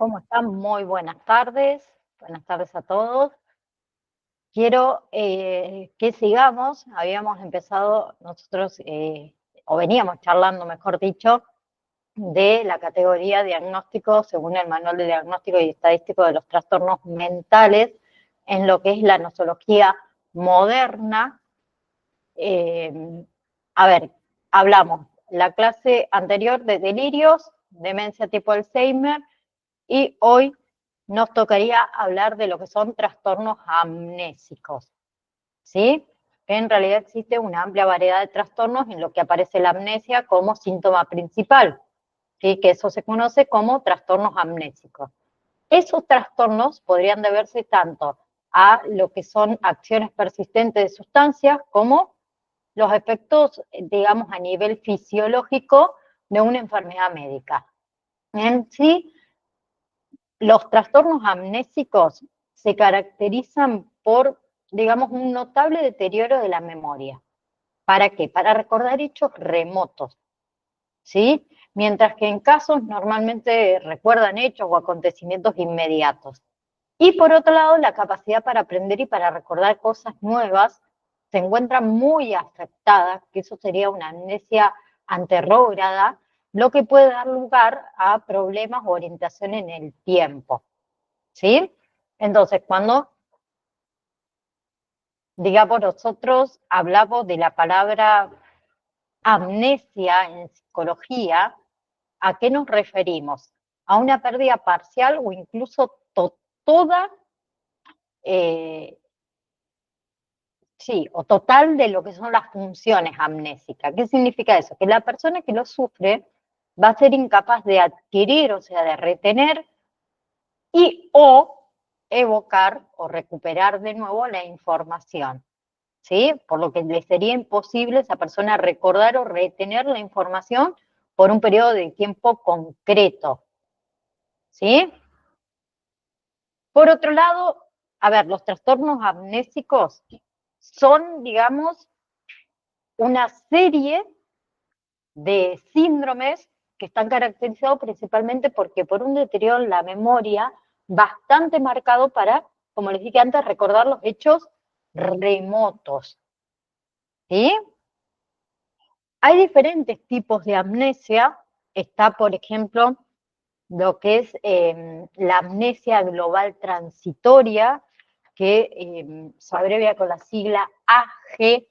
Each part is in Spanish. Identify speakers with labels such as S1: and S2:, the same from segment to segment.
S1: ¿Cómo están? Muy buenas tardes. Buenas tardes a todos. Quiero que sigamos. Habíamos empezado nosotros, o veníamos charlando, mejor dicho, de la categoría diagnóstico según el Manual de Diagnóstico y Estadístico de los Trastornos Mentales en lo que es la nosología moderna. A ver, hablamos la clase anterior de delirios, demencia tipo Alzheimer, y hoy nos tocaría hablar de lo que son trastornos amnésicos, ¿sí? Que en realidad existe una amplia variedad de trastornos en lo que aparece la amnesia como síntoma principal, ¿sí? Que eso se conoce como trastornos amnésicos. Esos trastornos podrían deberse tanto a lo que son acciones persistentes de sustancias como los efectos, digamos, a nivel fisiológico de una enfermedad médica. En sí, los trastornos amnésicos se caracterizan por, digamos, un notable deterioro de la memoria. ¿Para qué? Para recordar hechos remotos, ¿sí? Mientras que en casos normalmente recuerdan hechos o acontecimientos inmediatos. Y por otro lado, la capacidad para aprender y para recordar cosas nuevas se encuentra muy afectada, que eso sería una amnesia anterrógrada, lo que puede dar lugar a problemas o orientación en el tiempo, ¿sí? Entonces, cuando, digamos, nosotros hablamos de la palabra amnesia en psicología, ¿a qué nos referimos? A una pérdida parcial o incluso toda, sí, o total de lo que son las funciones amnésicas. ¿Qué significa eso? Que la persona que lo sufre va a ser incapaz de adquirir, o sea, de retener y o evocar o recuperar de nuevo la información, ¿sí? Por lo que le sería imposible a esa persona recordar o retener la información por un periodo de tiempo concreto, ¿sí? Por otro lado, a ver, los trastornos amnésicos son, digamos, una serie de síndromes que están caracterizados principalmente porque por un deterioro en la memoria bastante marcado para, como les dije antes, recordar los hechos remotos, ¿sí? Hay diferentes tipos de amnesia. Está, por ejemplo, lo que es la amnesia global transitoria, que se abrevia con la sigla AGT,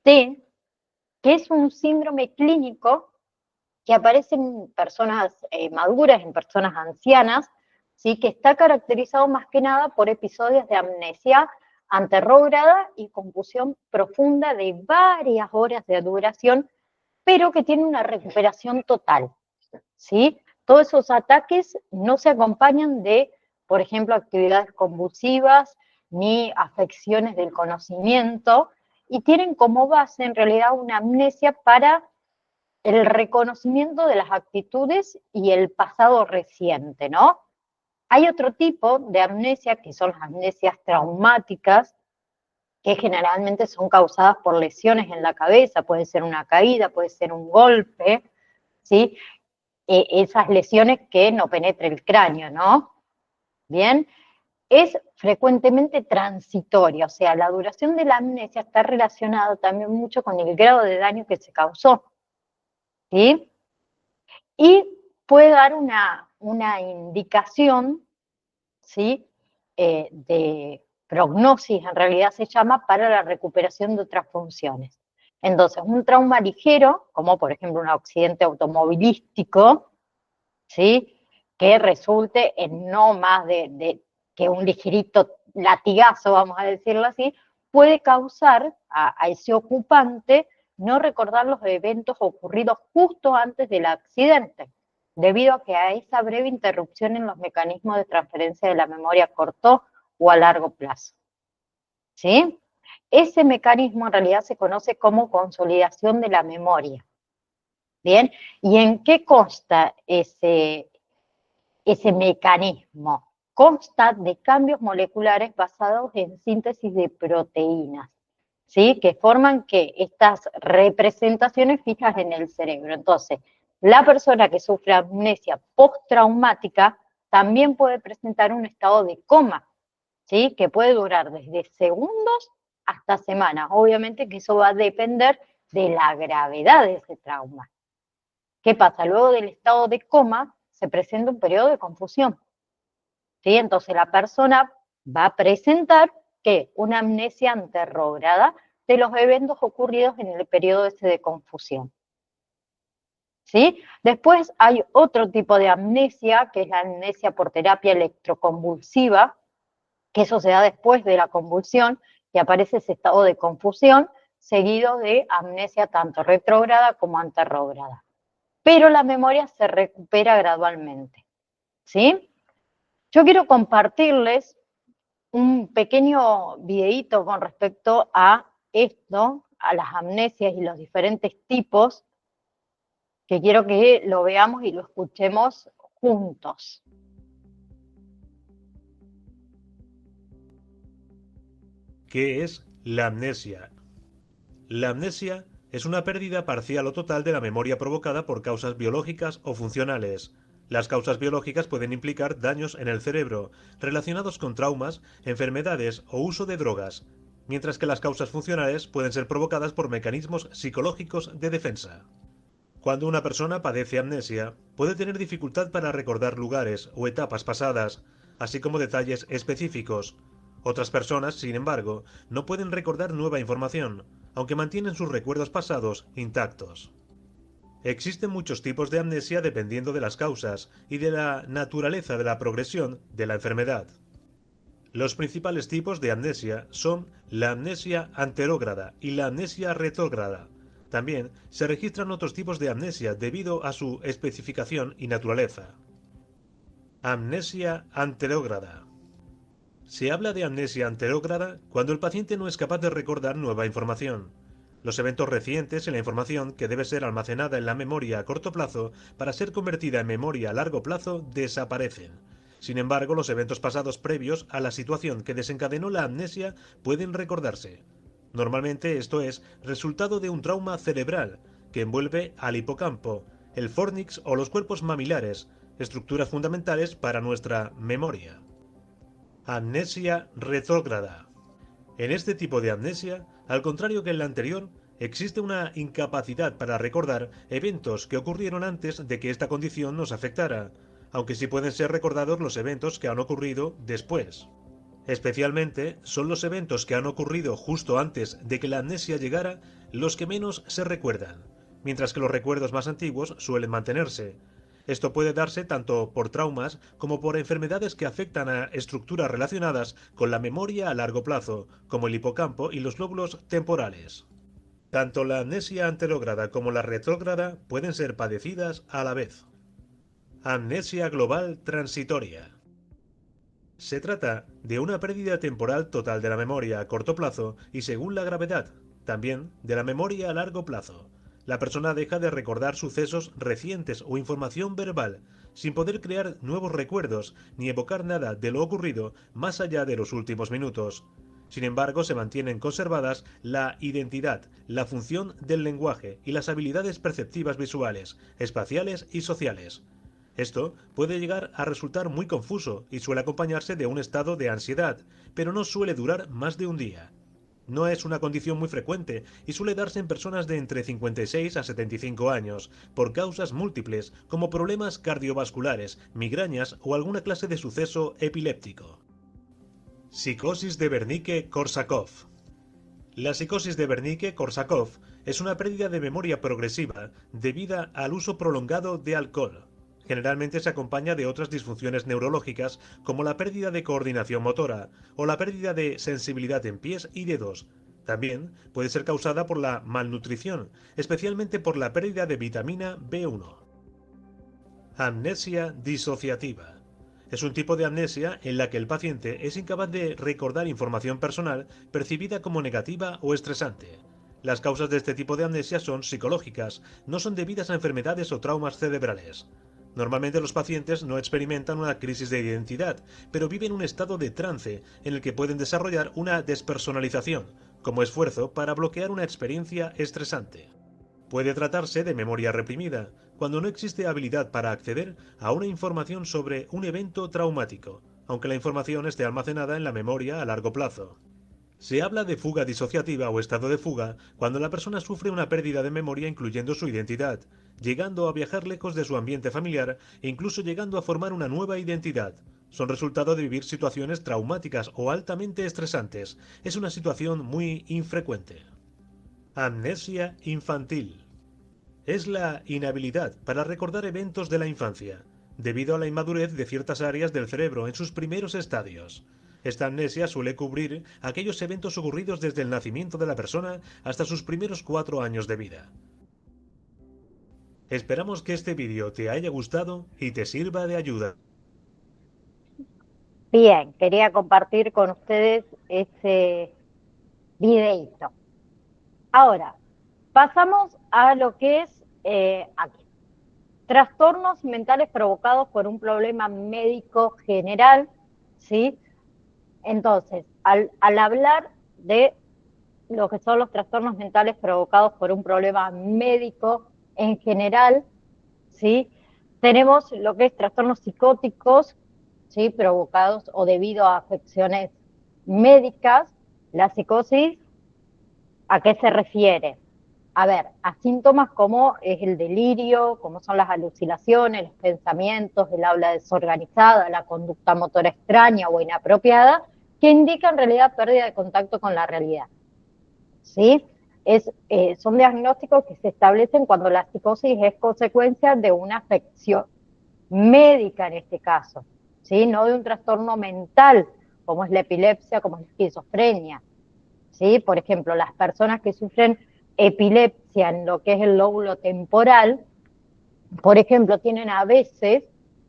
S1: que es un síndrome clínico que aparece en personas maduras, en personas ancianas, ¿sí? Que está caracterizado más que nada por episodios de amnesia anterrógrada y confusión profunda de varias horas de duración, pero que tiene una recuperación total, ¿sí? Todos esos ataques no se acompañan de, por ejemplo, actividades convulsivas ni afecciones del conocimiento, y tienen como base en realidad una amnesia para el reconocimiento de las actitudes y el pasado reciente, ¿no? Hay otro tipo de amnesia, que son las amnesias traumáticas, que generalmente son causadas por lesiones en la cabeza, puede ser una caída, puede ser un golpe, ¿sí? Esas lesiones que no penetra el cráneo, ¿no? Bien, es frecuentemente transitoria, o sea, la duración de la amnesia está relacionada también mucho con el grado de daño que se causó, ¿sí? Y puede dar una indicación, ¿sí? De prognosis, en realidad se llama, para la recuperación de otras funciones. Entonces, un trauma ligero, como por ejemplo un accidente automovilístico, ¿sí? Que resulte en no más de que un ligerito latigazo, vamos a decirlo así, puede causar a ese ocupante no recordar los eventos ocurridos justo antes del accidente, debido a que a esa breve interrupción en los mecanismos de transferencia de la memoria a corto o a largo plazo, ¿sí? Ese mecanismo en realidad se conoce como consolidación de la memoria, ¿bien? ¿Y en qué consta ese mecanismo? Consta de cambios moleculares basados en síntesis de proteínas, ¿sí? Que forman que estas representaciones fijas en el cerebro. Entonces, la persona que sufre amnesia postraumática también puede presentar un estado de coma, ¿sí? Que puede durar desde segundos hasta semanas. Obviamente que eso va a depender de la gravedad de ese trauma. ¿Qué pasa? Luego del estado de coma se presenta un periodo de confusión, ¿sí? Entonces la persona va a presentar ¿qué? Una amnesia anterrógrada de los eventos ocurridos en el periodo ese de confusión, ¿sí? Después hay otro tipo de amnesia, que es la amnesia por terapia electroconvulsiva, que eso se da después de la convulsión, y aparece ese estado de confusión, seguido de amnesia tanto retrógrada como anterrógrada. Pero la memoria se recupera gradualmente, ¿sí? Yo quiero compartirles un pequeño videíto con respecto a esto, a las amnesias y los diferentes tipos, que quiero que lo veamos y lo escuchemos juntos.
S2: ¿Qué es la amnesia? La amnesia es una pérdida parcial o total de la memoria provocada por causas biológicas o funcionales. Las causas biológicas pueden implicar daños en el cerebro, relacionados con traumas, enfermedades o uso de drogas, mientras que las causas funcionales pueden ser provocadas por mecanismos psicológicos de defensa. Cuando una persona padece amnesia, puede tener dificultad para recordar lugares o etapas pasadas, así como detalles específicos. Otras personas, sin embargo, no pueden recordar nueva información, aunque mantienen sus recuerdos pasados intactos. Existen muchos tipos de amnesia dependiendo de las causas y de la naturaleza de la progresión de la enfermedad. Los principales tipos de amnesia son la amnesia anterógrada y la amnesia retrógrada. También se registran otros tipos de amnesia debido a su especificación y naturaleza. Amnesia anterógrada. Se habla de amnesia anterógrada cuando el paciente no es capaz de recordar nueva información. Los eventos recientes en la información que debe ser almacenada en la memoria a corto plazo para ser convertida en memoria a largo plazo desaparecen. Sin embargo, los eventos pasados previos a la situación que desencadenó la amnesia pueden recordarse. Normalmente esto es resultado de un trauma cerebral que envuelve al hipocampo, el fórnix o los cuerpos mamilares, estructuras fundamentales para nuestra memoria. Amnesia retrógrada. En este tipo de amnesia, al contrario que en la anterior, existe una incapacidad para recordar eventos que ocurrieron antes de que esta condición nos afectara, aunque sí pueden ser recordados los eventos que han ocurrido después. Especialmente son los eventos que han ocurrido justo antes de que la amnesia llegara los que menos se recuerdan, mientras que los recuerdos más antiguos suelen mantenerse. Esto puede darse tanto por traumas como por enfermedades que afectan a estructuras relacionadas con la memoria a largo plazo, como el hipocampo y los lóbulos temporales. Tanto la amnesia anterógrada como la retrógrada pueden ser padecidas a la vez. Amnesia global transitoria. Se trata de una pérdida temporal total de la memoria a corto plazo y según la gravedad, también de la memoria a largo plazo. La persona deja de recordar sucesos recientes o información verbal, sin poder crear nuevos recuerdos ni evocar nada de lo ocurrido más allá de los últimos minutos. Sin embargo, se mantienen conservadas la identidad, la función del lenguaje y las habilidades perceptivas visuales, espaciales y sociales. Esto puede llegar a resultar muy confuso y suele acompañarse de un estado de ansiedad, pero no suele durar más de un día. No es una condición muy frecuente y suele darse en personas de entre 56 a 75 años, por causas múltiples como problemas cardiovasculares, migrañas o alguna clase de suceso epiléptico. Psicosis de Wernicke-Korsakoff. La psicosis de Wernicke-Korsakoff es una pérdida de memoria progresiva debida al uso prolongado de alcohol. Generalmente se acompaña de otras disfunciones neurológicas como la pérdida de coordinación motora o la pérdida de sensibilidad en pies y dedos. También puede ser causada por la malnutrición, especialmente por la pérdida de vitamina B1. Amnesia disociativa. Es un tipo de amnesia en la que el paciente es incapaz de recordar información personal percibida como negativa o estresante. Las causas de este tipo de amnesia son psicológicas, no son debidas a enfermedades o traumas cerebrales. Normalmente los pacientes no experimentan una crisis de identidad, pero viven un estado de trance en el que pueden desarrollar una despersonalización, como esfuerzo para bloquear una experiencia estresante. Puede tratarse de memoria reprimida, cuando no existe habilidad para acceder a una información sobre un evento traumático, aunque la información esté almacenada en la memoria a largo plazo. Se habla de fuga disociativa o estado de fuga cuando la persona sufre una pérdida de memoria incluyendo su identidad, llegando a viajar lejos de su ambiente familiar e incluso llegando a formar una nueva identidad. Son resultado de vivir situaciones traumáticas o altamente estresantes. Es una situación muy infrecuente. Amnesia infantil. Es la inhabilidad para recordar eventos de la infancia, debido a la inmadurez de ciertas áreas del cerebro en sus primeros estadios. Esta amnesia suele cubrir aquellos eventos ocurridos desde el nacimiento de la persona hasta sus primeros 4 años de vida. Esperamos que este vídeo te haya gustado y te sirva de ayuda.
S1: Bien, quería compartir con ustedes ese videito. Ahora, pasamos a lo que es aquí. Trastornos mentales provocados por un problema médico general, ¿sí? Entonces, al hablar de lo que son los trastornos mentales provocados por un problema médico en general, ¿sí? Tenemos lo que es trastornos psicóticos, ¿sí? Provocados o debido a afecciones médicas. La psicosis, ¿a qué se refiere? A ver, a síntomas como es el delirio, como son las alucinaciones, los pensamientos, el habla desorganizada, la conducta motora extraña o inapropiada, que indican en realidad pérdida de contacto con la realidad. ¿Sí? Son diagnósticos que se establecen cuando la psicosis es consecuencia de una afección médica en este caso, ¿sí? No de un trastorno mental, como es la epilepsia, como es la esquizofrenia. ¿Sí? Por ejemplo, las personas que sufren epilepsia en lo que es el lóbulo temporal, por ejemplo, tienen a veces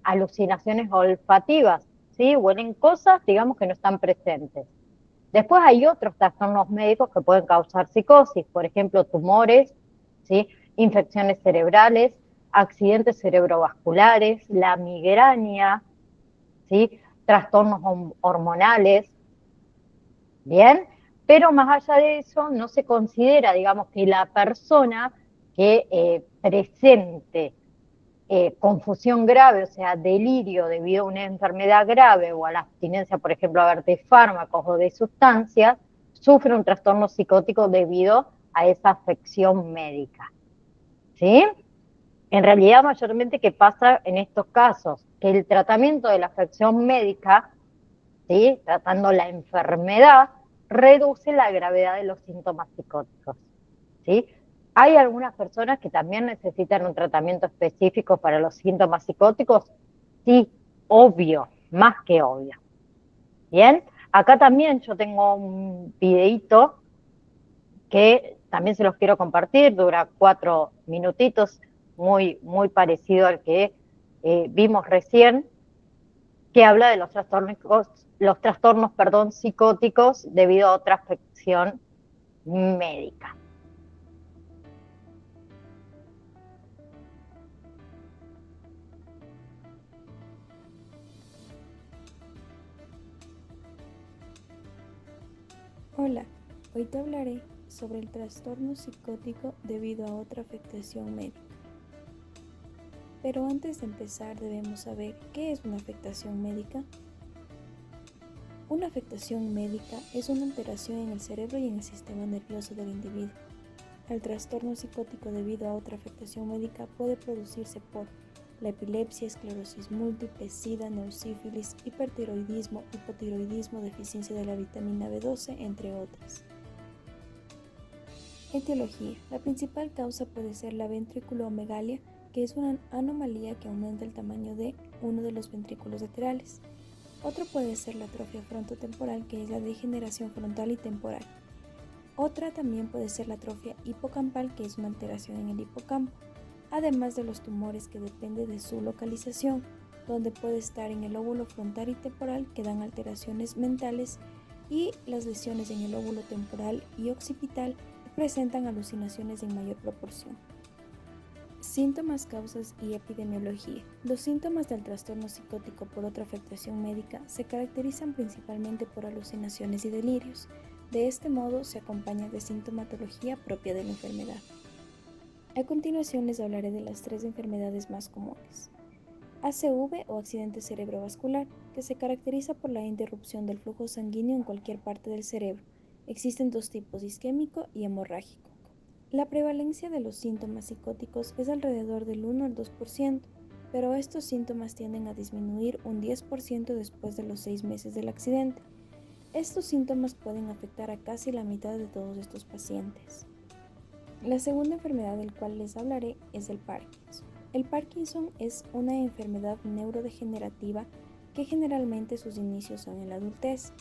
S1: alucinaciones olfativas, ¿sí? Huelen cosas, digamos, que no están presentes. Después hay otros trastornos médicos que pueden causar psicosis, por ejemplo, tumores, ¿sí? Infecciones cerebrales, accidentes cerebrovasculares, la migraña, ¿sí? Trastornos hormonales, ¿bien? Pero más allá de eso, no se considera, digamos, que la persona que presente confusión grave, o sea, delirio debido a una enfermedad grave o a la abstinencia, por ejemplo, a ver, de fármacos o de sustancias, sufre un trastorno psicótico debido a esa afección médica. ¿Sí? En realidad, mayormente, ¿qué pasa en estos casos? Que el tratamiento de la afección médica, ¿sí? Tratando la enfermedad, reduce la gravedad de los síntomas psicóticos. ¿Sí? Hay algunas personas que también necesitan un tratamiento específico para los síntomas psicóticos. Sí, obvio, más que obvio. Bien, acá también yo tengo un videíto que también se los quiero compartir, dura 4 minutitos, muy parecido al que vimos recién, que habla de los trastornos, perdón, psicóticos debido a otra afección médica.
S3: Hola, hoy te hablaré sobre el trastorno psicótico debido a otra afectación médica. Pero antes de empezar debemos saber qué es una afectación médica. Una afectación médica es una alteración en el cerebro y en el sistema nervioso del individuo. El trastorno psicótico debido a otra afectación médica puede producirse por la epilepsia, esclerosis múltiple, sida, neusífilis, hipertiroidismo, hipotiroidismo, deficiencia de la vitamina B12, entre otras. Etiología. La principal causa puede ser la ventriculomegalia, que es una anomalía que aumenta el tamaño de uno de los ventrículos laterales. Otro puede ser la atrofia frontotemporal, que es la degeneración frontal y temporal. Otra también puede ser la atrofia hipocampal, que es una alteración en el hipocampo, además de los tumores que depende de su localización, donde puede estar en el lóbulo frontal y temporal, que dan alteraciones mentales, y las lesiones en el lóbulo temporal y occipital presentan alucinaciones en mayor proporción. Síntomas, causas y epidemiología. Los síntomas del trastorno psicótico por otra afectación médica se caracterizan principalmente por alucinaciones y delirios. De este modo se acompaña de sintomatología propia de la enfermedad. A continuación les hablaré de las 3 enfermedades más comunes. ACV o accidente cerebrovascular, que se caracteriza por la interrupción del flujo sanguíneo en cualquier parte del cerebro. Existen 2 tipos, isquémico y hemorrágico. La prevalencia de los síntomas psicóticos es alrededor del 1 al 2%, pero estos síntomas tienden a disminuir un 10% después de los 6 meses del accidente. Estos síntomas pueden afectar a casi la mitad de todos estos pacientes. La segunda enfermedad del cual les hablaré es el Parkinson. El Parkinson es una enfermedad neurodegenerativa que generalmente sus inicios son en la adultez.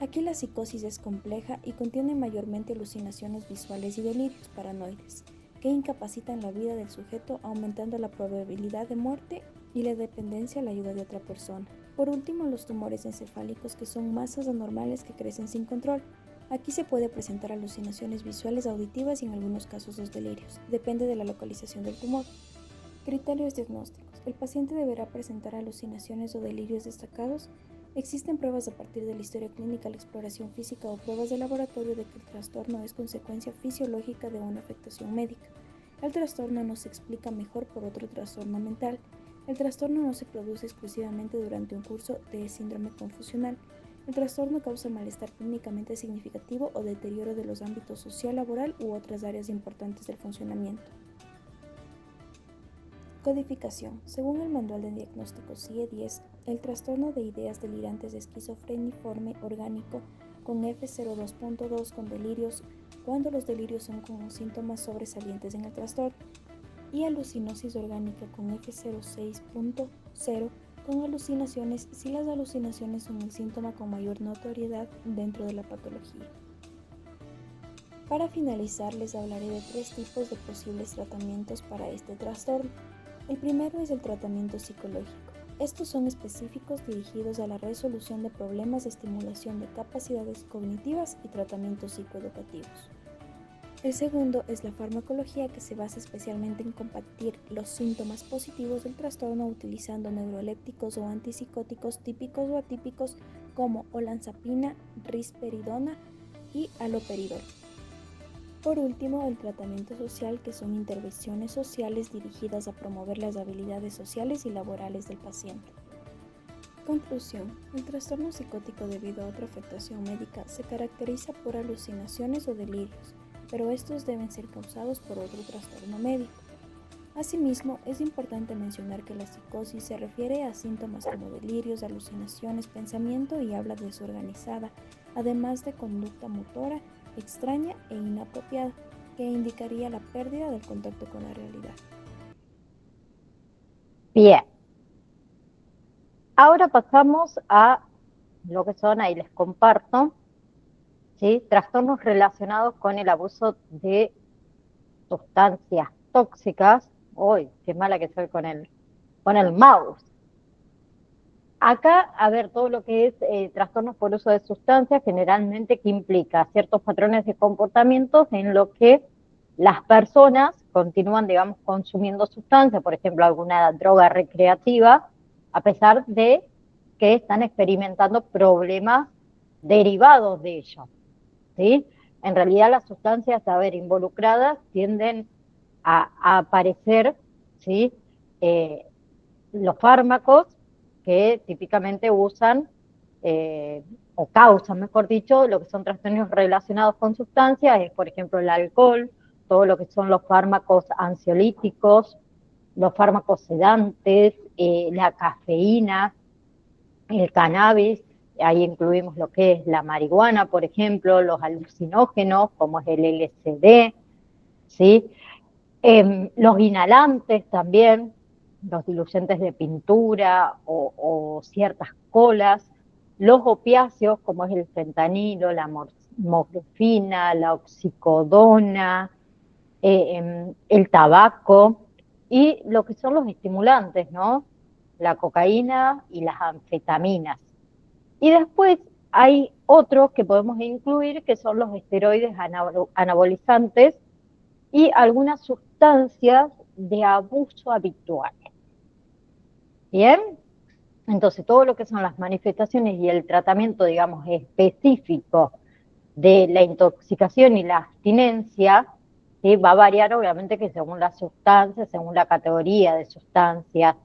S3: Aquí la psicosis es compleja y contiene mayormente alucinaciones visuales y delirios paranoides, que incapacitan la vida del sujeto, aumentando la probabilidad de muerte y la dependencia a la ayuda de otra persona. Por último, los tumores encefálicos, que son masas anormales que crecen sin control. Aquí se puede presentar alucinaciones visuales, auditivas y en algunos casos los delirios. Depende de la localización del tumor. Criterios diagnósticos. El paciente deberá presentar alucinaciones o delirios destacados. Existen pruebas a partir de la historia clínica, la exploración física o pruebas de laboratorio de que el trastorno es consecuencia fisiológica de una afectación médica. El trastorno no se explica mejor por otro trastorno mental. El trastorno no se produce exclusivamente durante un curso de síndrome confusional. El trastorno causa malestar clínicamente significativo o deterioro de los ámbitos social, laboral u otras áreas importantes del funcionamiento. Codificación. Según el Manual de Diagnóstico CIE-10, el trastorno de ideas delirantes esquizofreniforme orgánico con F02.2 con delirios, cuando los delirios son con síntomas sobresalientes en el trastorno, y alucinosis orgánica con F06.0 con alucinaciones si las alucinaciones son el síntoma con mayor notoriedad dentro de la patología. Para finalizar, les hablaré de 3 tipos de posibles tratamientos para este trastorno. El primero es el tratamiento psicológico. Estos son específicos dirigidos a la resolución de problemas de estimulación de capacidades cognitivas y tratamientos psicoeducativos. El segundo es la farmacología, que se basa especialmente en combatir los síntomas positivos del trastorno utilizando neurolépticos o antipsicóticos típicos o atípicos como olanzapina, risperidona y haloperidol. Por último, el tratamiento social, que son intervenciones sociales dirigidas a promover las habilidades sociales y laborales del paciente. Conclusión. El trastorno psicótico debido a otra afectación médica se caracteriza por alucinaciones o delirios, pero estos deben ser causados por otro trastorno médico. Asimismo, es importante mencionar que la psicosis se refiere a síntomas como delirios, alucinaciones, pensamiento y habla desorganizada, además de conducta motora extraña e inapropiada, que indicaría la pérdida del contacto con la realidad.
S1: Bien. Ahora pasamos a lo que son, ahí les comparto, ¿sí?, trastornos relacionados con el abuso de sustancias tóxicas. Uy, qué mala que soy con el mouse. Acá, a ver, todo lo que es trastornos por uso de sustancias, generalmente que implica ciertos patrones de comportamientos en lo que las personas continúan, digamos, consumiendo sustancias, por ejemplo, alguna droga recreativa, a pesar de que están experimentando problemas derivados de ello, ¿sí? En realidad las sustancias, a ver, involucradas tienden a aparecer, ¿sí? Los fármacos que típicamente usan o causan, mejor dicho, lo que son trastornos relacionados con sustancias, es por ejemplo el alcohol, todo lo que son los fármacos ansiolíticos, los fármacos sedantes, la cafeína, el cannabis, ahí incluimos lo que es la marihuana, por ejemplo, los alucinógenos, como es el LSD, ¿sí? Los inhalantes también, los diluyentes de pintura o ciertas colas, los opiáceos, como es el fentanilo, la morfina, la oxicodona, el tabaco, y lo que son los estimulantes, ¿no? La cocaína y las anfetaminas. Y después hay otros que podemos incluir, que son los esteroides anabolizantes y algunas sustancias de abuso habitual. ¿Bien? Entonces, todo lo que son las manifestaciones y el tratamiento, digamos, específico de la intoxicación y la abstinencia, ¿sí? Va a variar obviamente que según la sustancia, según la categoría de sustancias,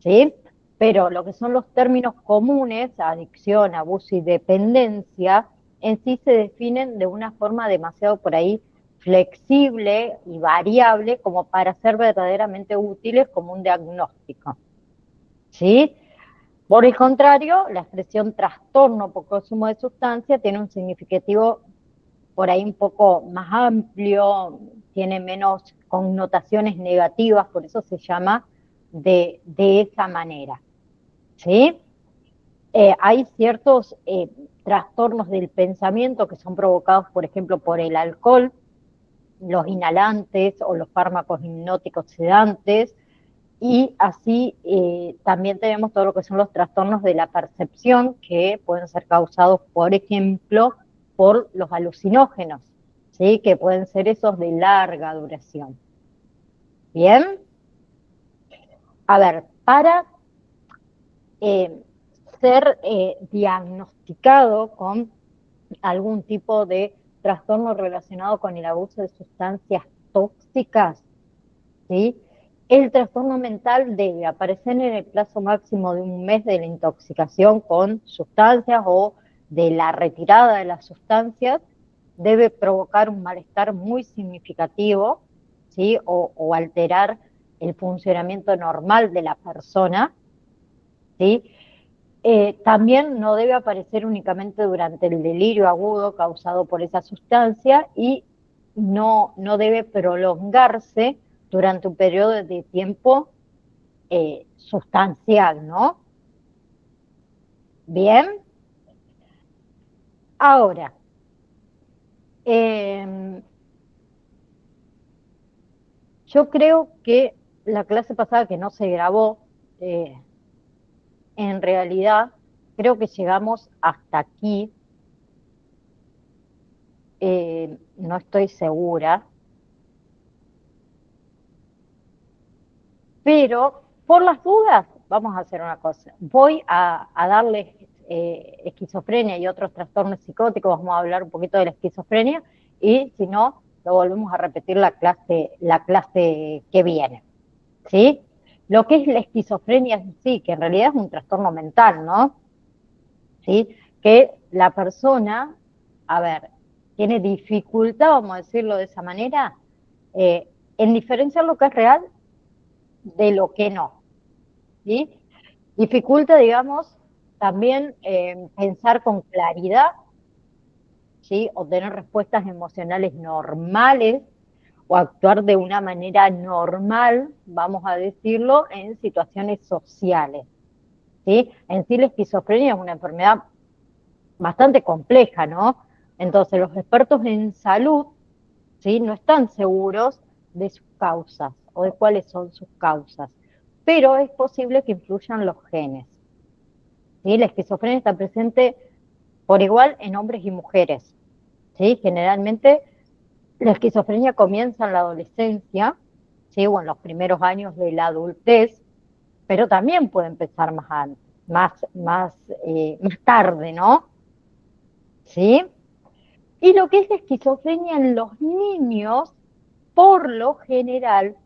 S1: ¿sí? Pero lo que son los términos comunes, adicción, abuso y dependencia, en sí se definen de una forma demasiado por ahí flexible y variable como para ser verdaderamente útiles como un diagnóstico, ¿sí? Por el contrario, la expresión trastorno por consumo de sustancia tiene un significativo por ahí un poco más amplio, tiene menos connotaciones negativas, por eso se llama de esa manera, ¿sí? Hay ciertos trastornos del pensamiento que son provocados, por ejemplo, por el alcohol, los inhalantes o los fármacos hipnóticos sedantes, y así también tenemos todo lo que son los trastornos de la percepción, que pueden ser causados, por ejemplo, por los alucinógenos, ¿sí? Que pueden ser esos de larga duración. Bien, a ver, para ser diagnosticado con algún tipo de trastorno relacionado con el abuso de sustancias tóxicas, ¿sí? El trastorno mental debe aparecer en el plazo máximo de un mes de la intoxicación con sustancias o de la retirada de las sustancias, debe provocar un malestar muy significativo, ¿sí? O alterar el funcionamiento normal de la persona, ¿sí? También no debe aparecer únicamente durante el delirio agudo causado por esa sustancia y no debe prolongarse durante un periodo de tiempo sustancial, ¿no? Bien, ahora, eh, yo creo que la clase pasada que no se grabó, en realidad creo que llegamos hasta aquí, no estoy segura, pero por las dudas vamos a hacer una cosa. Voy a darles esquizofrenia y otros trastornos psicóticos, vamos a hablar un poquito de la esquizofrenia y si no, lo volvemos a repetir la clase que viene, ¿sí? Lo que es la esquizofrenia en sí, que en realidad es un trastorno mental, ¿no? ¿Sí? Que la persona, a ver, tiene dificultad, vamos a decirlo de esa manera, en diferenciar lo que es real de lo que no, ¿sí? Dificulta, digamos, también pensar con claridad, ¿sí? O tener respuestas emocionales normales o actuar de una manera normal, vamos a decirlo, en situaciones sociales, ¿sí? En sí la esquizofrenia es una enfermedad bastante compleja, ¿no? Entonces los expertos en salud, ¿sí? No están seguros de sus causas o de cuáles son sus causas, pero es posible que influyan los genes, ¿sí? La esquizofrenia está presente por igual en hombres y mujeres, ¿sí? Generalmente la esquizofrenia comienza en la adolescencia, ¿sí? O en los primeros años de la adultez, pero también puede empezar más antes, más tarde, ¿no? ¿Sí? Y lo que es la esquizofrenia en los niños, por lo general,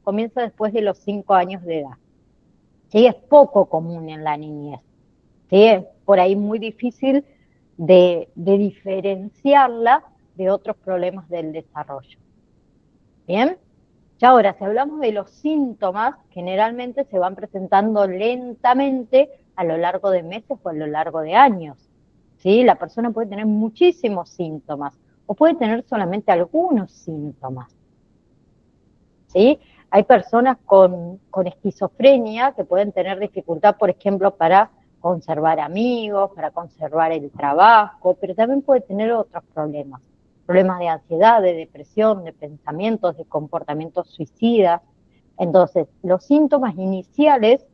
S1: comienza después de los 5 años de edad. ¿Sí? Es poco común en la niñez. ¿Sí? Es por ahí muy difícil de diferenciarla de otros problemas del desarrollo. ¿Bien? Ya ahora, si hablamos de los síntomas, generalmente se van presentando lentamente a lo largo de meses o a lo largo de años. ¿Sí? La persona puede tener muchísimos síntomas o puede tener solamente algunos síntomas. ¿Sí? Hay personas con esquizofrenia que pueden tener dificultad, por ejemplo, para conservar amigos, para conservar el trabajo, pero también puede tener otros problemas de ansiedad, de depresión, de pensamientos, de comportamientos suicidas. Entonces, los síntomas iniciales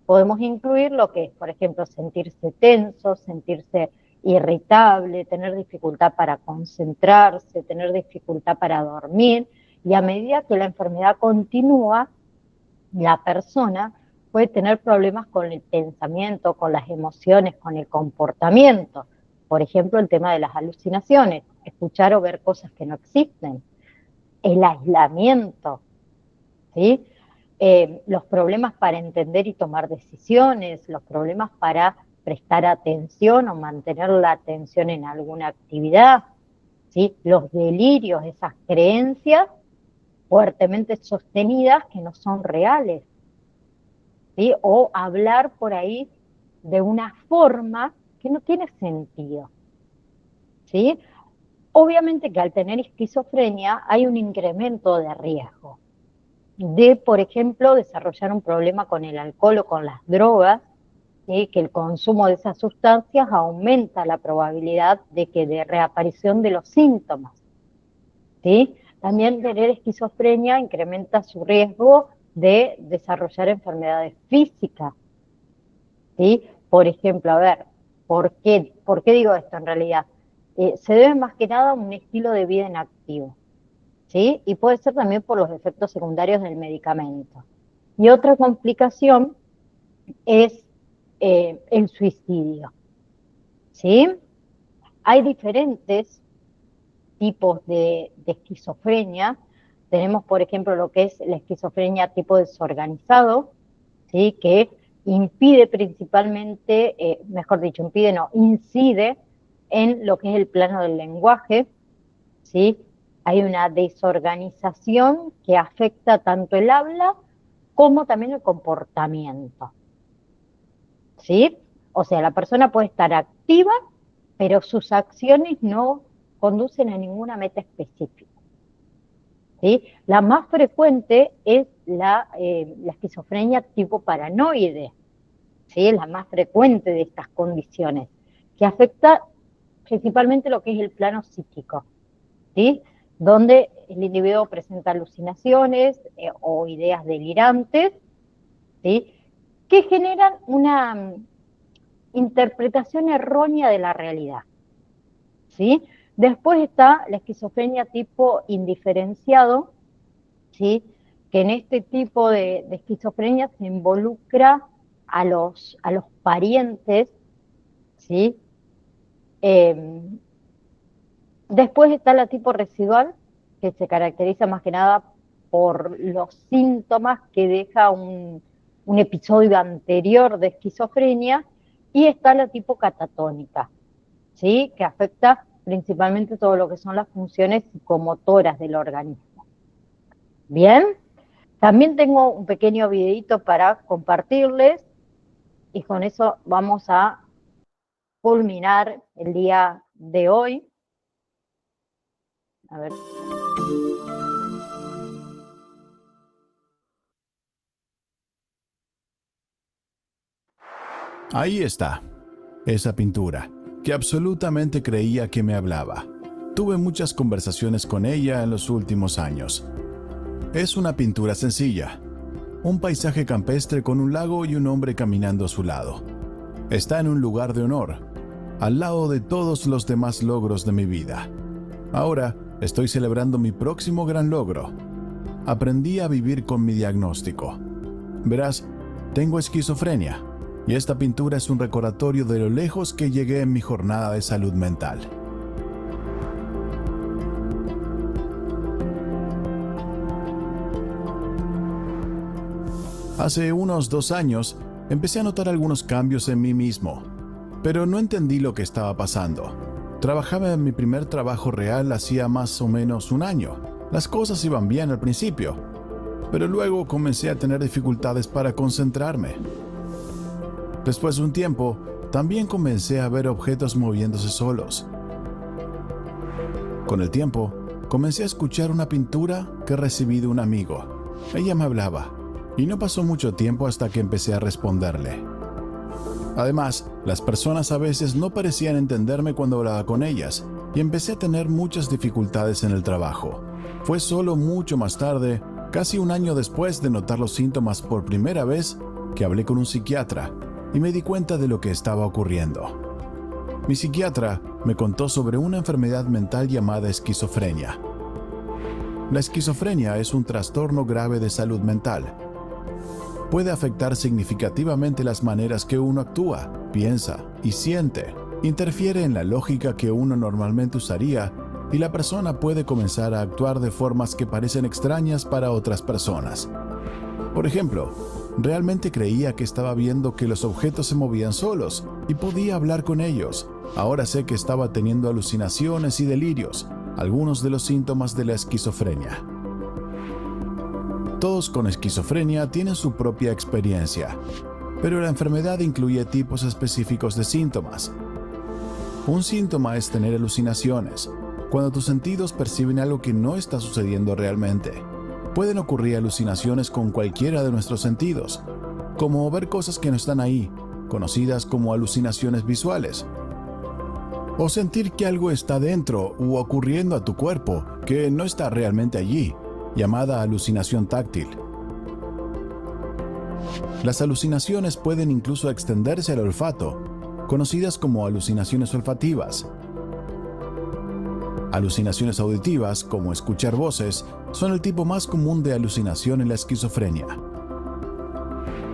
S1: podemos incluir lo que es, por ejemplo, sentirse tenso, sentirse irritable, tener dificultad para concentrarse, tener dificultad para dormir, y a medida que la enfermedad continúa, la persona puede tener problemas con el pensamiento, con las emociones, con el comportamiento. Por ejemplo, el tema de las alucinaciones, escuchar o ver cosas que no existen, el aislamiento, ¿sí? Los problemas para entender y tomar decisiones, los problemas para prestar atención o mantener la atención en alguna actividad, ¿sí? Los delirios, esas creencias fuertemente sostenidas que no son reales, ¿sí? O hablar por ahí de una forma que no tiene sentido, ¿sí? Obviamente que al tener esquizofrenia hay un incremento de riesgo de, por ejemplo, desarrollar un problema con el alcohol o con las drogas, ¿sí? Que el consumo de esas sustancias aumenta la probabilidad de reaparición de los síntomas, ¿sí? También tener esquizofrenia incrementa su riesgo de desarrollar enfermedades físicas, ¿sí? Por ejemplo, a ver, ¿por qué digo esto en realidad? Se debe más que nada a un estilo de vida inactivo, ¿sí? Y puede ser también por los efectos secundarios del medicamento. Y otra complicación es el suicidio, ¿sí? Hay diferentes tipos de esquizofrenia. Tenemos, por ejemplo, lo que es la esquizofrenia tipo desorganizado, ¿sí? Que impide principalmente, mejor dicho, impide, no, incide en lo que es el plano del lenguaje, ¿sí? Hay una desorganización que afecta tanto el habla como también el comportamiento, ¿sí? O sea, la persona puede estar activa, pero sus acciones no conducen a ninguna meta específica, ¿sí? La más frecuente es la esquizofrenia tipo paranoide, ¿sí? Es la más frecuente de estas condiciones, que afecta principalmente lo que es el plano psíquico, ¿sí? Donde el individuo presenta alucinaciones o ideas delirantes, ¿sí? Que generan una interpretación errónea de la realidad, ¿sí? Después está la esquizofrenia tipo indiferenciado, ¿sí? Que en este tipo de esquizofrenia se involucra a los parientes, ¿sí? Después está la tipo residual, que se caracteriza más que nada por los síntomas que deja un episodio anterior de esquizofrenia, y está la tipo catatónica, ¿sí? Que afecta principalmente todo lo que son las funciones psicomotoras del organismo. Bien, también tengo un pequeño videito para compartirles y con eso vamos a culminar el día de hoy. A ver.
S4: Ahí está, esa pintura, que absolutamente creía que me hablaba. Tuve muchas conversaciones con ella en los últimos años. Es una pintura sencilla, un paisaje campestre con un lago y un hombre caminando a su lado. Está en un lugar de honor, al lado de todos los demás logros de mi vida. Ahora estoy celebrando mi próximo gran logro. Aprendí a vivir con mi diagnóstico. Verás, tengo esquizofrenia, y esta pintura es un recordatorio de lo lejos que llegué en mi jornada de salud mental. Hace unos 2 años, empecé a notar algunos cambios en mí mismo, pero no entendí lo que estaba pasando. Trabajaba en mi primer trabajo real hacía más o menos 1 año. Las cosas iban bien al principio, pero luego comencé a tener dificultades para concentrarme. Después de un tiempo, también comencé a ver objetos moviéndose solos. Con el tiempo, comencé a escuchar una pintura que recibí de un amigo. Ella me hablaba, y no pasó mucho tiempo hasta que empecé a responderle. Además, las personas a veces no parecían entenderme cuando hablaba con ellas, y empecé a tener muchas dificultades en el trabajo. Fue solo mucho más tarde, casi 1 año después de notar los síntomas por primera vez, que hablé con un psiquiatra, y me di cuenta de lo que estaba ocurriendo. Mi psiquiatra me contó sobre una enfermedad mental llamada esquizofrenia. La esquizofrenia es un trastorno grave de salud mental. Puede afectar significativamente las maneras que uno actúa, piensa y siente. Interfiere en la lógica que uno normalmente usaría y la persona puede comenzar a actuar de formas que parecen extrañas para otras personas. Por ejemplo, realmente creía que estaba viendo que los objetos se movían solos y podía hablar con ellos. Ahora sé que estaba teniendo alucinaciones y delirios, algunos de los síntomas de la esquizofrenia. Todos con esquizofrenia tienen su propia experiencia, pero la enfermedad incluye tipos específicos de síntomas. Un síntoma es tener alucinaciones, cuando tus sentidos perciben algo que no está sucediendo realmente. Pueden ocurrir alucinaciones con cualquiera de nuestros sentidos, como ver cosas que no están ahí, conocidas como alucinaciones visuales. O sentir que algo está dentro u ocurriendo a tu cuerpo que no está realmente allí, llamada alucinación táctil. Las alucinaciones pueden incluso extenderse al olfato, conocidas como alucinaciones olfativas. Alucinaciones auditivas, como escuchar voces, son el tipo más común de alucinación en la esquizofrenia.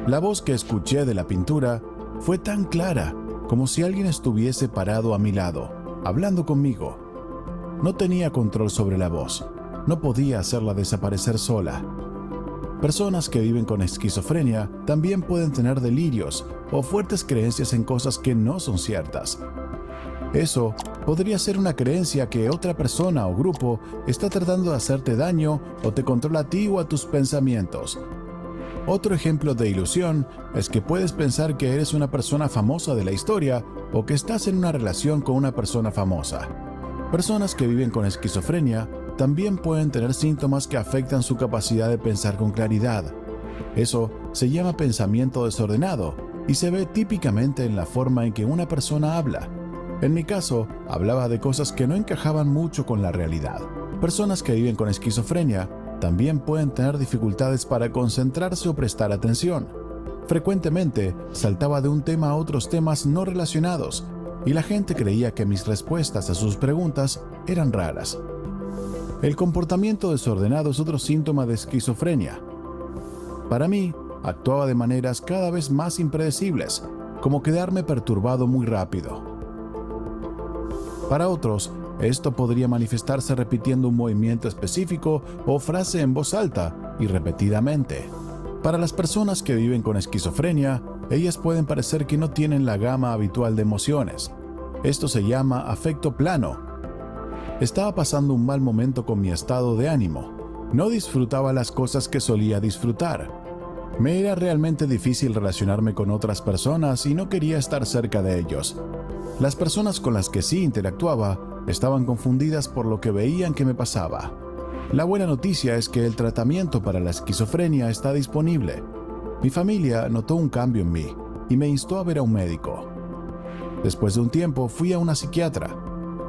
S4: La voz que escuché de la pintura fue tan clara como si alguien estuviese parado a mi lado, hablando conmigo. No tenía control sobre la voz, no podía hacerla desaparecer sola. Personas que viven con esquizofrenia también pueden tener delirios o fuertes creencias en cosas que no son ciertas. Eso podría ser una creencia que otra persona o grupo está tratando de hacerte daño o te controla a ti o a tus pensamientos. Otro ejemplo de ilusión es que puedes pensar que eres una persona famosa de la historia o que estás en una relación con una persona famosa. Personas que viven con esquizofrenia también pueden tener síntomas que afectan su capacidad de pensar con claridad. Eso se llama pensamiento desordenado y se ve típicamente en la forma en que una persona habla. En mi caso, hablaba de cosas que no encajaban mucho con la realidad. Personas que viven con esquizofrenia también pueden tener dificultades para concentrarse o prestar atención. Frecuentemente, saltaba de un tema a otros temas no relacionados, y la gente creía que mis respuestas a sus preguntas eran raras. El comportamiento desordenado es otro síntoma de esquizofrenia. Para mí, actuaba de maneras cada vez más impredecibles, como quedarme perturbado muy rápido. Para otros, esto podría manifestarse repitiendo un movimiento específico o frase en voz alta y repetidamente. Para las personas que viven con esquizofrenia, ellas pueden parecer que no tienen la gama habitual de emociones. Esto se llama afecto plano. Estaba pasando un mal momento con mi estado de ánimo. No disfrutaba las cosas que solía disfrutar. Me era realmente difícil relacionarme con otras personas y no quería estar cerca de ellos. Las personas con las que sí interactuaba estaban confundidas por lo que veían que me pasaba. La buena noticia es que el tratamiento para la esquizofrenia está disponible. Mi familia notó un cambio en mí y me instó a ver a un médico. Después de un tiempo fui a una psiquiatra.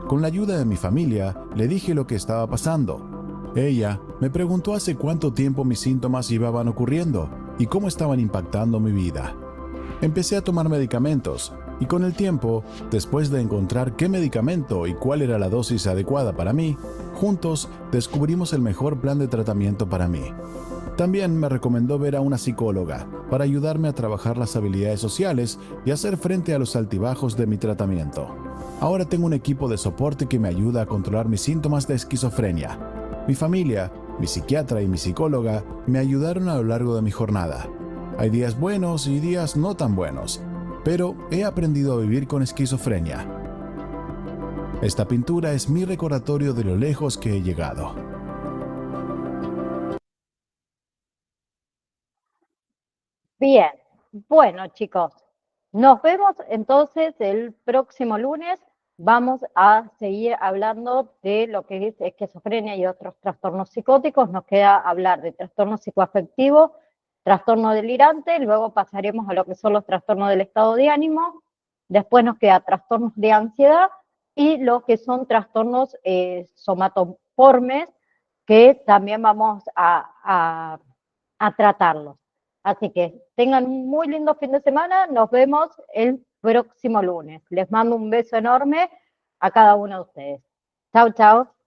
S4: Con la ayuda de mi familia le dije lo que estaba pasando. Ella me preguntó hace cuánto tiempo mis síntomas llevaban ocurriendo y cómo estaban impactando mi vida. Empecé a tomar medicamentos y con el tiempo, después de encontrar qué medicamento y cuál era la dosis adecuada para mí, juntos descubrimos el mejor plan de tratamiento para mí. También me recomendó ver a una psicóloga para ayudarme a trabajar las habilidades sociales y hacer frente a los altibajos de mi tratamiento. Ahora tengo un equipo de soporte que me ayuda a controlar mis síntomas de esquizofrenia. Mi familia, mi psiquiatra y mi psicóloga me ayudaron a lo largo de mi jornada. Hay días buenos y días no tan buenos, pero he aprendido a vivir con esquizofrenia. Esta pintura es mi recordatorio de lo lejos que he llegado.
S1: Bien, bueno chicos, nos vemos entonces el próximo lunes. Vamos a seguir hablando de lo que es esquizofrenia y otros trastornos psicóticos. Nos queda hablar de trastorno psicoafectivo, trastorno delirante, luego pasaremos a lo que son los trastornos del estado de ánimo, después nos queda trastornos de ansiedad y lo que son trastornos somatoformes, que también vamos a tratarlos. Así que tengan un muy lindo fin de semana, nos vemos el próximo lunes. Les mando un beso enorme a cada uno de ustedes. Chao, chao.